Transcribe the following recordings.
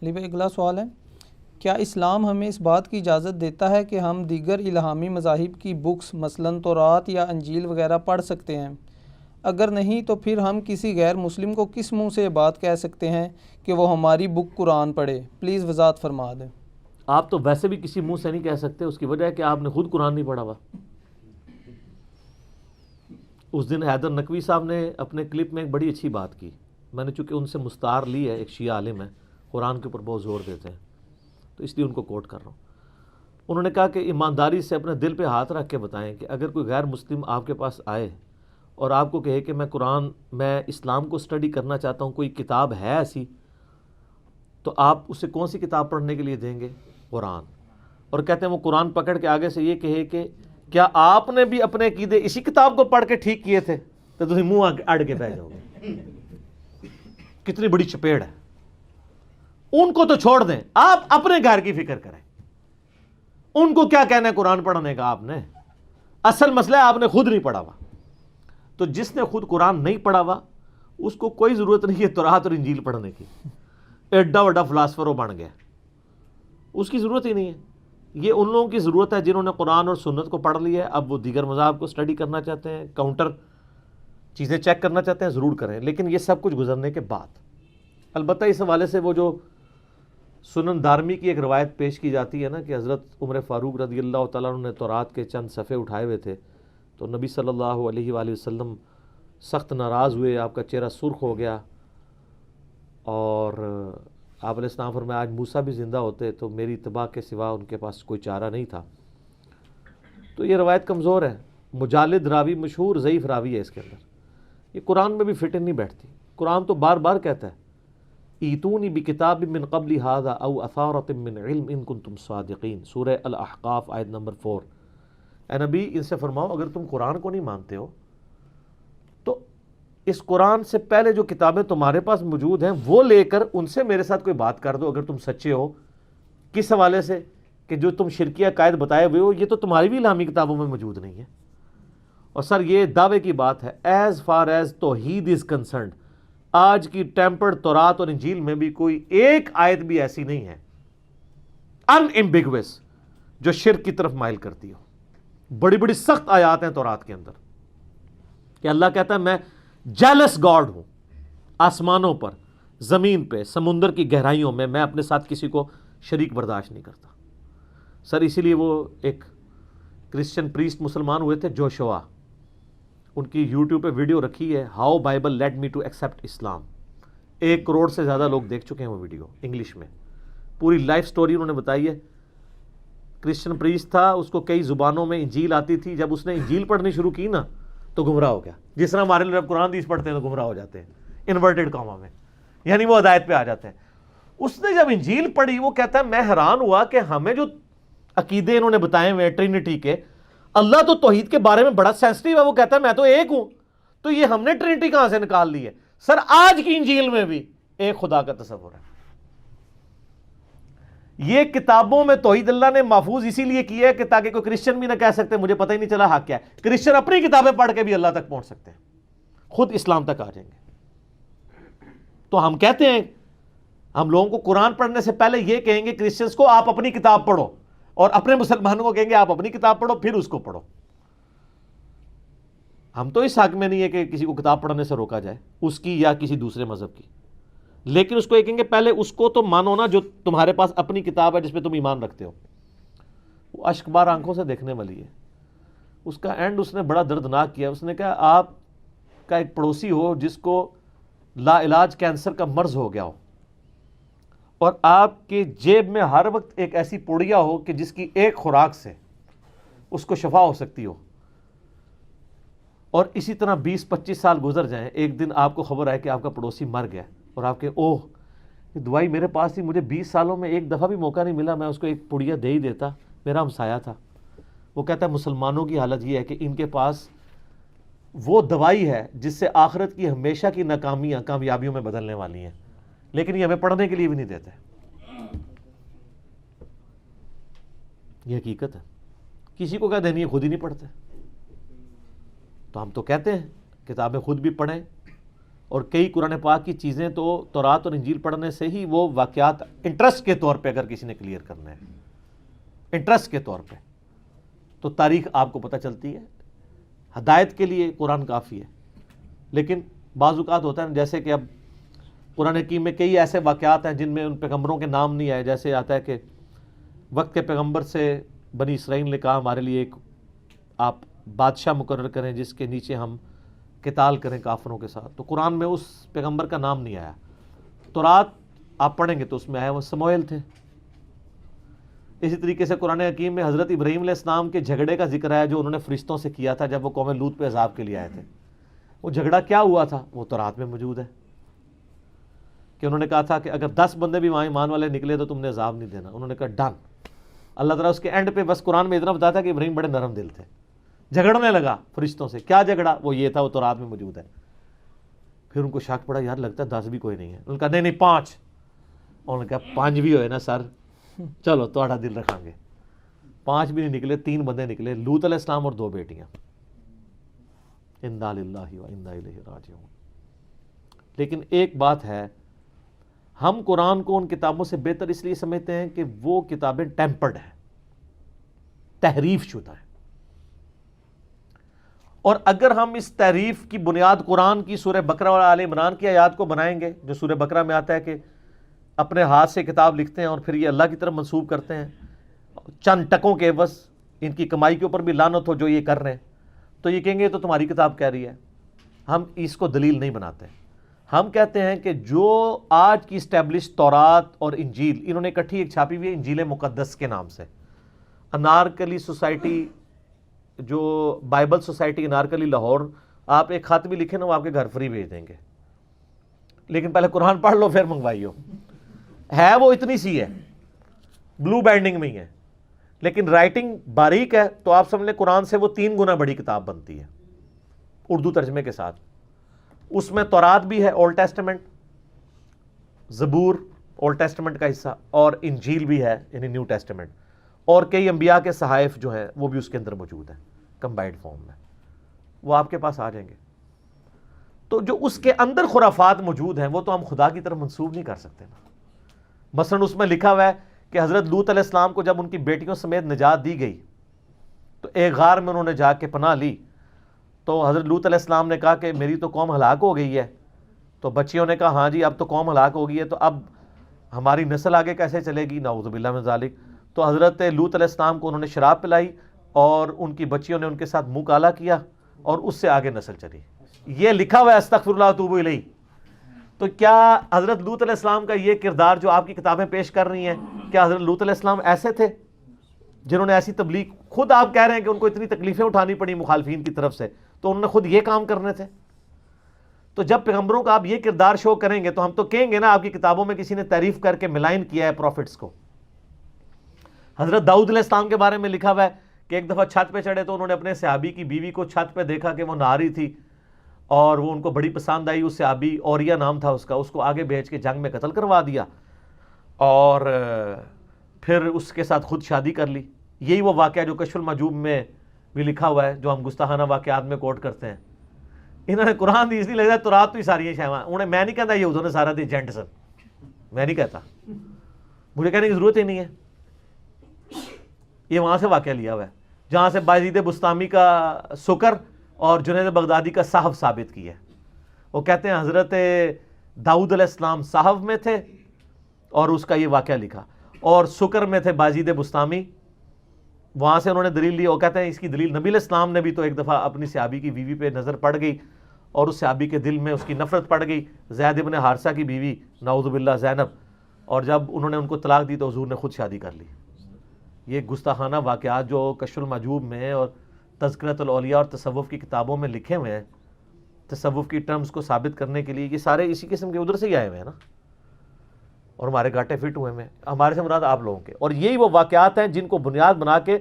علی بھائی اگلا سوال ہے، کیا اسلام ہمیں اس بات کی اجازت دیتا ہے کہ ہم دیگر الہامی مذاہب کی بکس مثلاً تورات یا انجیل وغیرہ پڑھ سکتے ہیں؟ اگر نہیں تو پھر ہم کسی غیر مسلم کو کس منہ سے یہ بات کہہ سکتے ہیں کہ وہ ہماری بک قرآن پڑھے؟ پلیز وضاحت فرما دیں۔ آپ تو ویسے بھی کسی منہ سے نہیں کہہ سکتے، اس کی وجہ ہے کہ آپ نے خود قرآن نہیں پڑھا ہوا۔ اس دن حیدر نقوی صاحب نے اپنے کلپ میں ایک بڑی اچھی بات کی، میں نے چونکہ ان سے مستعار لی ہے، ایک شیعہ عالم ہے، قرآن کے اوپر بہت زور دیتے ہیں، تو اس لیے ان کو کوٹ کر رہا ہوں۔ انہوں نے کہا کہ ایمانداری سے اپنے دل پہ ہاتھ رکھ کے بتائیں کہ اگر کوئی غیر مسلم آپ کے پاس آئے اور آپ کو کہے کہ میں اسلام کو اسٹڈی کرنا چاہتا ہوں، کوئی کتاب ہے ایسی، تو آپ اسے کون سی کتاب پڑھنے کے لیے دیں گے؟ قرآن۔ اور کہتے ہیں وہ قرآن پکڑ کے آگے سے یہ کہے کہ کیا آپ نے بھی اپنے عقیدے اسی کتاب کو پڑھ کے ٹھیک کیے تھے؟ تو تم منہ اڑ کے بہ جاؤ گے۔ کتنی بڑی چپیڑ ہے۔ ان کو تو چھوڑ دیں، آپ اپنے گھر کی فکر کریں۔ ان کو کیا کہنا ہے قرآن پڑھنے کا؟ آپ نے اصل مسئلہ ہے آپ نے خود نہیں پڑھا ہوا۔ تو جس نے خود قرآن نہیں پڑھا ہوا اس کو کوئی ضرورت نہیں ہے تورات اور انجیل پڑھنے کی، ایڈا بڑا فلاسفر وہ بن گیا، اس کی ضرورت ہی نہیں ہے۔ یہ ان لوگوں کی ضرورت ہے جنہوں نے قرآن اور سنت کو پڑھ لیا ہے، اب وہ دیگر مذاہب کو اسٹڈی کرنا چاہتے ہیں، کاؤنٹر چیزیں چیک کرنا چاہتے ہیں، ضرور کریں، لیکن یہ سب کچھ گزرنے کے بعد۔ البتہ اس حوالے سے وہ جو سنن دارمی کی ایک روایت پیش کی جاتی ہے نا کہ حضرت عمر فاروق رضی اللہ تعالیٰ عنہ نے تورات کے چند صفحے اٹھائے ہوئے تھے، تو نبی صلی اللہ علیہ وآلہ وسلم سخت ناراض ہوئے، آپ کا چہرہ سرخ ہو گیا، اور آپ علیہ السلام فرمایا آج موسیٰ بھی زندہ ہوتے تو میری اتباع کے سوا ان کے پاس کوئی چارہ نہیں تھا۔ تو یہ روایت کمزور ہے، مجالد راوی، مشہور ضعیف راوی ہے اس کے اندر، یہ قرآن میں بھی فٹ نہیں بیٹھتی۔ قرآن تو بار بار کہتا ہے ایتونی بکتاب من قبل ھذا او اثارۃ من علم ان کنتم صادقین، سورہ الاحقاف آیت نمبر 4۔ اے نبی ان سے فرماؤ اگر تم قرآن کو نہیں مانتے ہو تو اس قرآن سے پہلے جو کتابیں تمہارے پاس موجود ہیں وہ لے کر ان سے میرے ساتھ کوئی بات کر دو اگر تم سچے ہو۔ کس حوالے سے؟ کہ جو تم شرکیہ عقائد بتائے ہوئے ہو یہ تو تمہاری بھی الہامی کتابوں میں موجود نہیں ہے۔ اور سر یہ دعوے کی بات ہے، ایز فار ایز توحید از کنسرنڈ، آج کی ٹیمپرڈ تورات اور انجیل میں بھی کوئی ایک آیت بھی ایسی نہیں ہے ان ایمبیگوس جو شرک کی طرف مائل کرتی ہو۔ بڑی بڑی سخت آیات ہیں تورات کے اندر کہ اللہ کہتا ہے میں جیلس گاڈ ہوں، آسمانوں پر، زمین پہ، سمندر کی گہرائیوں میں اپنے ساتھ کسی کو شریک برداشت نہیں کرتا۔ سر اسی لیے وہ ایک کرسچن پریسٹ مسلمان ہوئے تھے جوشوا، ان کی یوٹیوب پہ ویڈیو رکھی ہے how Bible lead me to accept Islam, 1 crore سے زیادہ لوگ دیکھ چکے ہیں وہ ویڈیو انگلش میں، پوری لائف سٹوری انہوں نے بتائی ہے۔ کرسچن پریسٹ تھا، اس کو کئی زبانوں میں انجیل آتی تھی، جب اس نے انجیل پڑھنی شروع کی نا تو گمراہ ہو گیا، جس طرح ہمارے لوگ قرآن حدیث پڑھتے ہیں تو گمراہ ہو جاتے ہیں انورٹڈ کاما میں، یعنی وہ ہدایت پہ آ جاتے ہیں۔ اس نے جب انجیل پڑھی وہ کہتا ہے میں حیران ہوا کہ ہمیں جو عقیدے انہوں نے بتائے ہوئے ٹرینٹی کے، اللہ تو توحید کے بارے میں بڑا سینسٹیو ہے، وہ کہتا ہے میں تو ایک ہوں، تو یہ ہم نے ٹرینٹی کہاں سے نکال لی ہے؟ سر آج کی انجیل میں بھی ایک خدا کا تصور ہے۔ یہ کتابوں میں توحید اللہ نے محفوظ اسی لیے کی ہے کہ تاکہ کوئی کرسچن بھی نہ کہہ سکتے مجھے پتہ ہی نہیں چلا حق کیا ہے۔ کرسچن اپنی کتابیں پڑھ کے بھی اللہ تک پہنچ سکتے ہیں، خود اسلام تک آ جائیں گے۔ تو ہم کہتے ہیں ہم لوگوں کو قرآن پڑھنے سے پہلے یہ کہیں گے کرسچنس کو آپ اپنی کتاب پڑھو، اور اپنے مسلمانوں کو کہیں گے آپ اپنی کتاب پڑھو پھر اس کو پڑھو۔ ہم تو اس حق میں نہیں ہے کہ کسی کو کتاب پڑھنے سے روکا جائے، اس کی یا کسی دوسرے مذہب کی، لیکن اس کو یہ کہیں گے پہلے اس کو تو مانو نا جو تمہارے پاس اپنی کتاب ہے جس پہ تم ایمان رکھتے ہو۔ وہ اشک بار آنکھوں سے دیکھنے والی ہے۔ اس کا اینڈ اس نے بڑا دردناک کیا، اس نے کہا آپ کا ایک پڑوسی ہو جس کو لا علاج کینسر کا مرض ہو گیا ہو، اور آپ کے جیب میں ہر وقت ایک ایسی پوڑیا ہو کہ جس کی ایک خوراک سے اس کو شفا ہو سکتی ہو، اور اسی طرح 20-25 سال گزر جائیں، ایک دن آپ کو خبر آئے کہ آپ کا پڑوسی مر گیا، اور آپ کے اوہ یہ دوائی میرے پاس تھی، مجھے 20 سالوں میں ایک دفعہ بھی موقع نہیں ملا، میں اس کو ایک پڑیا دے ہی دیتا، میرا ہمسایہ تھا۔ وہ کہتا ہے مسلمانوں کی حالت یہ ہے کہ ان کے پاس وہ دوائی ہے جس سے آخرت کی ہمیشہ کی ناکامیاں کامیابیوں میں بدلنے والی ہیں، لیکن یہ ہمیں پڑھنے کے لیے بھی نہیں دیتے۔ یہ حقیقت ہے، کسی کو کہہ دینی ہے خود ہی نہیں پڑھتے۔ تو ہم تو کہتے ہیں کتابیں خود بھی پڑھیں اور کئی قرآن پاک کی چیزیں تو تورات اور انجیل پڑھنے سے ہی وہ واقعات انٹرسٹ کے طور پہ اگر کسی نے کلیئر کرنا ہے، انٹرسٹ کے طور پہ، تو تاریخ آپ کو پتہ چلتی ہے. ہدایت کے لیے قرآن کافی ہے. لیکن بعض اوقات ہوتا ہے جیسے کہ اب قرآن حکیم میں کئی ایسے واقعات ہیں جن میں ان پیغمبروں کے نام نہیں آئے. جیسے آتا ہے کہ وقت کے پیغمبر سے بنی اسرائیل نے کہا ہمارے لیے ایک آپ بادشاہ مقرر کریں جس کے نیچے ہم قتال کریں کافروں کے ساتھ. تو قرآن میں اس پیغمبر کا نام نہیں آیا. تورات آپ پڑھیں گے تو اس میں آیا وہ سموئیل تھے. اسی طریقے سے قرآن حکیم میں حضرت ابراہیم علیہ السلام کے جھگڑے کا ذکر ہے جو انہوں نے فرشتوں سے کیا تھا جب وہ قوم لوط پہ عذاب کے لیے آئے تھے. وہ جھگڑا کیا ہوا تھا وہ تورات میں موجود ہے کہ انہوں نے کہا تھا کہ اگر 10 بندے بھی وہاں ایمان والے نکلے تو تم نے عذاب نہیں دینا. انہوں نے کہا ڈن. اللہ تعالیٰ اس کے اینڈ پہ بس قرآن میں اتنا بتاتا ہے کہ ابراہیم بڑے نرم دل تھے. جھگڑنے لگا فرشتوں سے. کیا جھگڑا؟ وہ یہ تھا، وہ تورات میں موجود ہے. پھر ان کو شک پڑا یار لگتا ہے 10 بھی کوئی نہیں ہے. انہوں نے کہا نہیں 5. انہوں نے کہا 5 بھی ہوئے نا سر، چلو تھوڑا دل رکھیں گے. 5 بھی نہیں نکلے، 3 بندے نکلے، لوط علیہ السلام اور 2 بیٹیاں. انا للہ و انا الیہ راجعون. لیکن ایک بات ہے، ہم قرآن کو ان کتابوں سے بہتر اس لیے سمجھتے ہیں کہ وہ کتابیں ٹیمپرڈ ہیں، تحریف شدہ ہیں. اور اگر ہم اس تحریف کی بنیاد قرآن کی سورہ بقرہ اور آل عمران کی آیات کو بنائیں گے، جو سورہ بقرہ میں آتا ہے کہ اپنے ہاتھ سے کتاب لکھتے ہیں اور پھر یہ اللہ کی طرف منسوب کرتے ہیں چند ٹکوں کے عوض، ان کی کمائی کے اوپر بھی لعنت ہو جو یہ کر رہے ہیں، تو یہ کہیں گے تو تمہاری کتاب کہہ رہی ہے. ہم اس کو دلیل نہیں بناتے. ہم کہتے ہیں کہ جو آج کی اسٹیبلش تورات اور انجیل، انہوں نے اکٹھی ایک چھاپی ہوئی ہے انجیل مقدس کے نام سے. انارکلی سوسائٹی، جو بائبل سوسائٹی انارکلی لاہور، آپ ایک خط بھی لکھیں نا وہ آپ کے گھر فری بھیج دیں گے. لیکن پہلے قرآن پڑھ لو پھر منگوائیو. ہے وہ اتنی سی ہے، بلو بینڈنگ میں ہی ہے، لیکن رائٹنگ باریک ہے. تو آپ سمجھ لیں قرآن سے وہ 3 گنا بڑی کتاب بنتی ہے اردو ترجمے کے ساتھ. اس میں تورات بھی ہے، اولڈ ٹیسٹمنٹ، زبور اولڈ ٹیسٹمنٹ کا حصہ، اور انجیل بھی ہے یعنی نیو ٹیسٹمنٹ، اور کئی انبیاء کے صحائف جو ہیں وہ بھی اس کے اندر موجود ہیں کمبائنڈ فارم میں. وہ آپ کے پاس آ جائیں گے. تو جو اس کے اندر خرافات موجود ہیں وہ تو ہم خدا کی طرف منسوب نہیں کر سکتے نا. مثلا اس میں لکھا ہوا ہے کہ حضرت لوط علیہ السلام کو جب ان کی بیٹیوں سمیت نجات دی گئی تو ایک غار میں انہوں نے جا کے پناہ لی. تو حضرت لوط علیہ السلام نے کہا کہ میری تو قوم ہلاک ہو گئی ہے. تو بچیوں نے کہا ہاں جی اب تو قوم ہلاک ہو گئی ہے، تو اب ہماری نسل آگے کیسے چلے گی؟ نعوذ باللہ من ذالک. تو حضرت لوط علیہ السلام کو انہوں نے شراب پلائی اور ان کی بچیوں نے ان کے ساتھ منہ کالا کیا اور اس سے آگے نسل چلی. یہ لکھا ہوا ہے استغفر اللہ واتوب الیہ. تو کیا حضرت لوط علیہ السلام کا یہ کردار جو آپ کی کتابیں پیش کر رہی ہیں، کیا حضرت لوط علیہ السلام ایسے تھے جنہوں نے ایسی تبلیغ، خود آپ کہہ رہے ہیں کہ ان کو اتنی تکلیفیں اٹھانی پڑی مخالفین کی طرف سے، تو انہوں نے خود یہ کام کرنے تھے؟ تو جب پیغمبروں کا آپ یہ کردار شو کریں گے تو ہم تو کہیں گے نا آپ کی کتابوں میں کسی نے تعریف کر کے ملائن کیا ہے پروفٹس کو. حضرت داؤد علیہ السلام کے بارے میں لکھا ہوا ہے کہ ایک دفعہ چھت پہ چڑھے تو انہوں نے اپنے صحابی کی بیوی کو چھت پہ دیکھا کہ وہ نہا رہی تھی اور وہ ان کو بڑی پسند آئی. اس صحابی اوریا نام تھا اس کا، اس کو آگے بھیج کے جنگ میں قتل کروا دیا اور پھر اس کے ساتھ خود شادی کر لی. یہی وہ واقعہ جو کشف المحجوب میں بھی لکھا ہوا ہے جو ہم گستاخانہ واقعات میں کوٹ کرتے ہیں. انہوں نے قرآن دی اس لیے لگتا ہے تورات تو ہی ساری شاواں انہیں، میں نہیں کہتا یہودوں نے سارا دی جینٹ سن، میں نہیں کہتا، مجھے کہنے کی ضرورت ہی نہیں ہے. یہ وہاں سے واقعہ لیا ہوا ہے جہاں سے بازید بستامی کا سکر اور جنید بغدادی کا صحف ثابت کی ہے. وہ کہتے ہیں حضرت داؤد علیہ السلام صحف میں تھے اور اس کا یہ واقعہ لکھا، اور سکر میں تھے بازید بستامی، وہاں سے انہوں نے دلیل لی. اور کہتے ہیں اس کی دلیل نبی علیہ السلام نے بھی تو ایک دفعہ اپنی صحابی کی بیوی پہ نظر پڑ گئی اور اس صحابی کے دل میں اس کی نفرت پڑ گئی، زید ابن حارثہ کی بیوی نعوذ باللہ زینب، اور جب انہوں نے ان کو طلاق دی تو حضور نے خود شادی کر لی. یہ گستاخانہ واقعات جو کشف المحجوب میں اور تذکرۃ الاولیاء اور تصوف کی کتابوں میں لکھے ہوئے ہیں تصوف کی ٹرمز کو ثابت کرنے کے لیے، یہ سارے اسی قسم کے ادھر سے ہی آئے ہوئے ہیں نا، اور ہمارے گاٹے فٹ ہوئے ہیں. ہمارے سے مراد آپ لوگوں کے. اور یہی وہ واقعات ہیں جن کو بنیاد بنا کے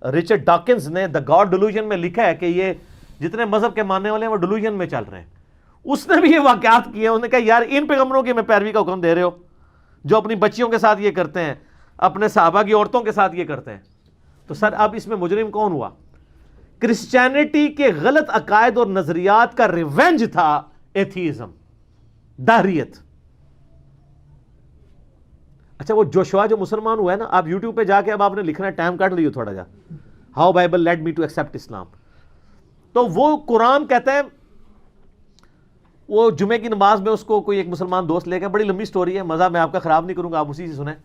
رچرڈ ڈاکنز نے دا گاڈ ڈیلوژن میں لکھا ہے کہ یہ جتنے مذہب کے ماننے والے ہیں وہ ڈیلوژن میں چل رہے ہیں. اس نے بھی یہ واقعات کیے ہیں. انہوں نے کہا یار ان پیغمبروں کی میں پیروی کا حکم دے رہے ہو جو اپنی بچیوں کے ساتھ یہ کرتے ہیں، اپنے صحابہ کی عورتوں کے ساتھ یہ کرتے ہیں. تو سر اب اس میں مجرم کون ہوا؟ کرسچینٹی کے غلط عقائد اور نظریات کا ریونج تھا ایتھیزم. دہریت. اچھا وہ جوشوا جو مسلمان ہوا ہے نا, آپ یوٹیوب پہ جا کے اب آپ نے لکھنا ہے, ٹائم کاٹ لیو تھوڑا جا, how Bible lead me to accept Islam. تو وہ قرآن کہتا ہے, وہ جمعے کی نماز میں اس کو کوئی ایک مسلمان دوست لے گیا, بڑی لمبی سٹوری ہے, مزہ میں آپ کا خراب نہیں کروں گا, آپ اسی سے سنیں.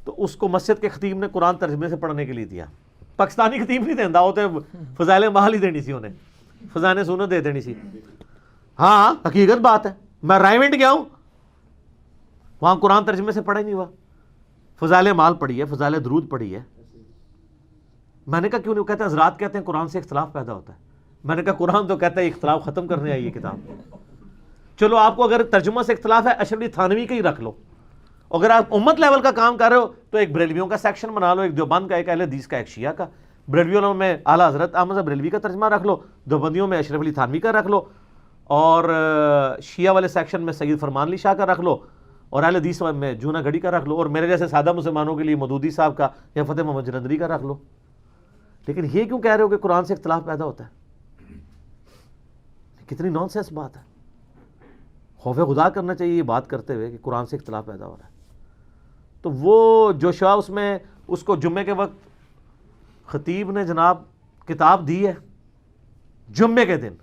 تو اس کو مسجد کے خطیب نے قرآن ترجمے سے پڑھنے کے لیے دیا. پاکستانی خطیب نہیں دینا ہوتے, فضائل محل ہی دینی سی انہیں, فضائل سنت دے دینی سی. ہاں حقیقت بات ہے, میں رائمنڈ گیا ہوں, وہاں قرآن ترجمے سے پڑھا ہی نہیں ہوا. فضائل مال پڑھی ہے, فضائل درود پڑھی ہے. میں نے کہا کیوں نہیں؟ کہتے ہیں حضرات کہتے ہیں قرآن سے اختلاف پیدا ہوتا ہے. میں نے کہا قرآن تو کہتا ہے اختلاف ختم کرنے آئی ہے کتاب. چلو آپ کو اگر ترجمہ سے اختلاف ہے, اشرف علی تھانوی کا ہی رکھ لو. اگر آپ امت لیول کا کام کر رہے ہو تو ایک بریلویوں کا سیکشن بنا لو, ایک دیوبند کا, ایک اہل حدیث کا, ایک شیعہ کا. بریلویوں میں اعلیٰ حضرت احمد بریلوی کا ترجمہ رکھ لو, دیوبندیوں میں اشرف علی تھانوی کا رکھ لو, اور شیعہ والے سیکشن میں سید فرمان علی شاہ کا رکھ لو, اور اہل حدیث میں جونا گڑی کا رکھ لو, اور میرے جیسے سادہ مسلمانوں کے لیے مودودی صاحب کا یا فتح محمد جلندری کا رکھ لو. لیکن یہ کیوں کہہ رہے ہو کہ قرآن سے اختلاف پیدا ہوتا ہے؟ کتنی نان سینس بات ہے. خوف خدا کرنا چاہیے یہ بات کرتے ہوئے کہ قرآن سے اختلاف پیدا ہو رہا ہے. تو وہ جوشوا اس میں اس کو جمعے کے وقت خطیب نے جناب کتاب دی ہے, جمعے کے دن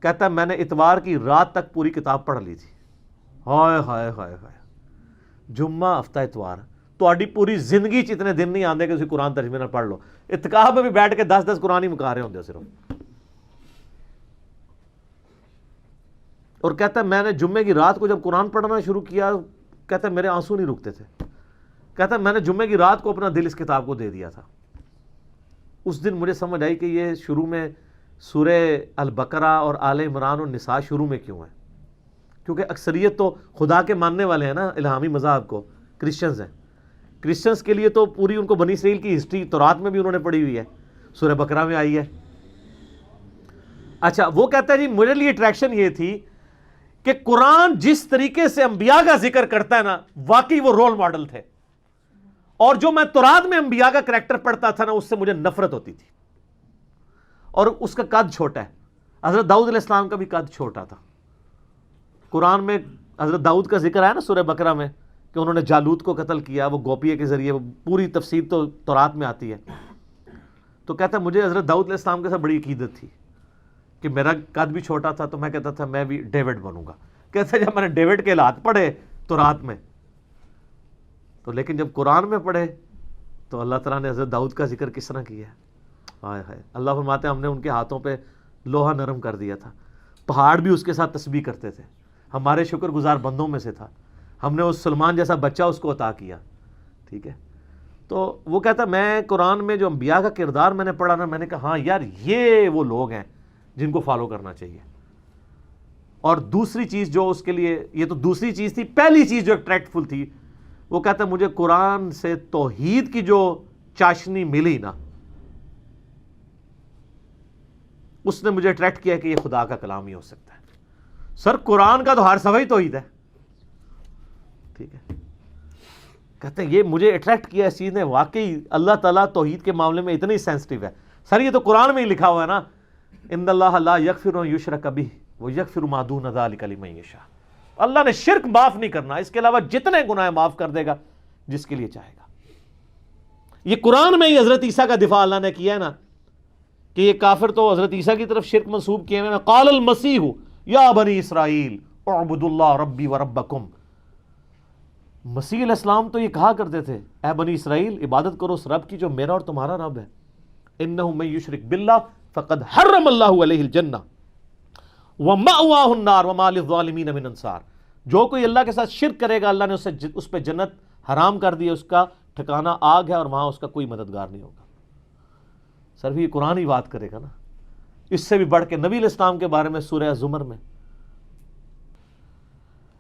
کہتا ہے میں نے اتوار کی رات تک پوری کتاب پڑھ لی تھی. ہائے ہائے ہائے ہائے, جمعہ ہفتہ اتوار, تہاڈی پوری زندگی چ اتنے دن نہیں آندے کہ تسی قرآن ترجمے نہ پڑھ لو. اتکاف میں بھی بیٹھ کے 10 قرآن ہی مکا رہے ہوندے صرف. اور کہتا ہے میں نے جمعے کی رات کو جب قرآن پڑھنا شروع کیا, کہتا ہے میرے آنسو نہیں رکتے تھے. کہتا ہے میں نے جمعے کی رات کو اپنا دل اس کتاب کو دے دیا تھا. اس دن مجھے سمجھ آئی کہ یہ شروع میں سورہ البقرہ اور آل عمران اور نساء شروع میں کیوں ہے, کیونکہ اکثریت تو خدا کے ماننے والے ہیں نا, الہامی مذہب کو کرسچنز ہیں. کرسچنز کے لیے تو پوری ان کو بنی اسرائیل کی ہسٹری تورات میں بھی انہوں نے پڑھی ہوئی ہے, سورہ بقرہ میں آئی ہے. اچھا وہ کہتا ہے جی میرے لیے اٹریکشن یہ تھی کہ قرآن جس طریقے سے انبیاء کا ذکر کرتا ہے نا, واقعی وہ رول ماڈل تھے. اور جو میں تورات میں انبیاء کا کریکٹر پڑھتا تھا نا, اس سے مجھے نفرت ہوتی تھی. اور اس کا قد چھوٹا ہے. حضرت داؤد علیہ السلام کا بھی قد چھوٹا تھا. قرآن میں حضرت داؤد کا ذکر ہے نا سورہ بقرہ میں, کہ انہوں نے جالوت کو قتل کیا, وہ گوپیے کے ذریعے, وہ پوری تفسیر تو تورات میں آتی ہے. تو کہتا ہے مجھے حضرت داؤد علیہ السلام کے ساتھ بڑی عقیدت تھی کہ میرا قد بھی چھوٹا تھا, تو میں کہتا تھا میں بھی ڈیوڈ بنوں گا. کہتا ہے جب میں نے ڈیوڈ کے حالات پڑھے تورات میں, تو لیکن جب قرآن میں پڑھے تو اللہ تعالیٰ نے حضرت داؤد کا ذکر کس طرح کیا ہے. ہائے ہائے, اللہ فرماتے ہیں ہم نے ان کے ہاتھوں پہ لوہا نرم کر دیا تھا, پہاڑ بھی اس کے ساتھ تسبیح کرتے تھے, ہمارے شکر گزار بندوں میں سے تھا, ہم نے اس سلمان جیسا بچہ اس کو عطا کیا. ٹھیک ہے, تو وہ کہتا میں قرآن میں جو انبیاء کا کردار میں نے پڑھا نا, میں نے کہا ہاں یار یہ وہ لوگ ہیں جن کو فالو کرنا چاہیے. اور دوسری چیز جو اس کے لیے, یہ تو دوسری چیز تھی, پہلی چیز جو اٹریکٹفل تھی, وہ کہتا ہے مجھے قرآن سے توحید کی جو چاشنی ملی نا, اس نے مجھے اٹریکٹ کیا کہ یہ خدا کا کلام ہی ہو سکتا ہے. سر قرآن کا تو ہر صفحہ ہی توحید ہے. ٹھیک ہے, کہتے ہیں یہ مجھے اٹریکٹ کیا اس چیز نے, واقعی اللہ تعالیٰ توحید کے معاملے میں اتنی سینسٹیو ہے. سر یہ تو قرآن میں ہی لکھا ہوا ہے نا, ان اللہ لا یغفر ان یشرک بہ ویغفر ما دون ذلک لمن یشاء. اللہ نے شرک معاف نہیں کرنا, اس کے علاوہ جتنے گناہ معاف کر دے گا جس کے لیے چاہے گا. یہ قرآن میں ہی حضرت عیسیٰ کا دفاع اللہ نے کیا ہے نا, کہ یہ کافر تو حضرت عیسیٰ کی طرف شرک منسوب کیے ہوئے ہیں. قال المسیح یا بنی اسرائیل اعبدوا اللہ ربی و ربکم. مسیح علیہ السلام تو یہ کہا کرتے تھے اے بنی اسرائیل عبادت کرو اس رب کی جو میرا اور تمہارا رب ہے. انہ من یشرک باللہ فقد حرم اللہ علیہ الجنہ ومأواہ النار وما للظالمین من انصار. جو کوئی اللہ کے ساتھ شرک کرے گا اللہ نے اس پہ جنت حرام کر دی, اس کا ٹھکانہ آگ ہے اور وہاں اس کا کوئی مددگار نہیں ہوگا. سر بھی یہ قرآن ہی بات کرے گا نا. اس سے بھی بڑھ کے نبی علیہ السلام کے بارے میں سورہ زمر میں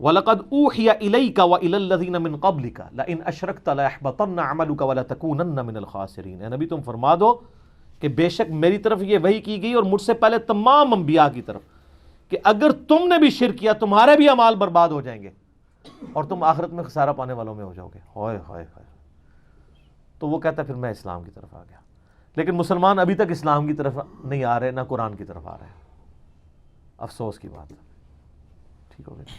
وَلَقَدْ أُوحِيَ إِلَيْكَ وَإِلَى الَّذِينَ مِن قَبْلِكَ لَئِنْ أَشْرَكْتَ لَيَحْبَطَنَّ عَمَلُكَ وَلَتَكُونَنَّ مِنَ الْخَاسِرِينَ. اے نبی تم فرما دو کہ بے شک میری طرف یہ وحی کی گئی اور مجھ سے پہلے تمام انبیاء کی طرف, کہ اگر تم نے بھی شرک کیا تمہارے بھی اعمال برباد ہو جائیں گے اور تم آخرت میں خسارہ پانے والوں میں ہو جاؤ گے. ہائے ہائے ہائے. تو وہ کہتا ہے پھر میں اسلام کی طرف آ گیا. لیکن مسلمان ابھی تک اسلام کی طرف نہیں آ رہے, نہ قرآن کی طرف آ رہے ہیں. افسوس کی بات ہے. ٹھیک ہو گیا.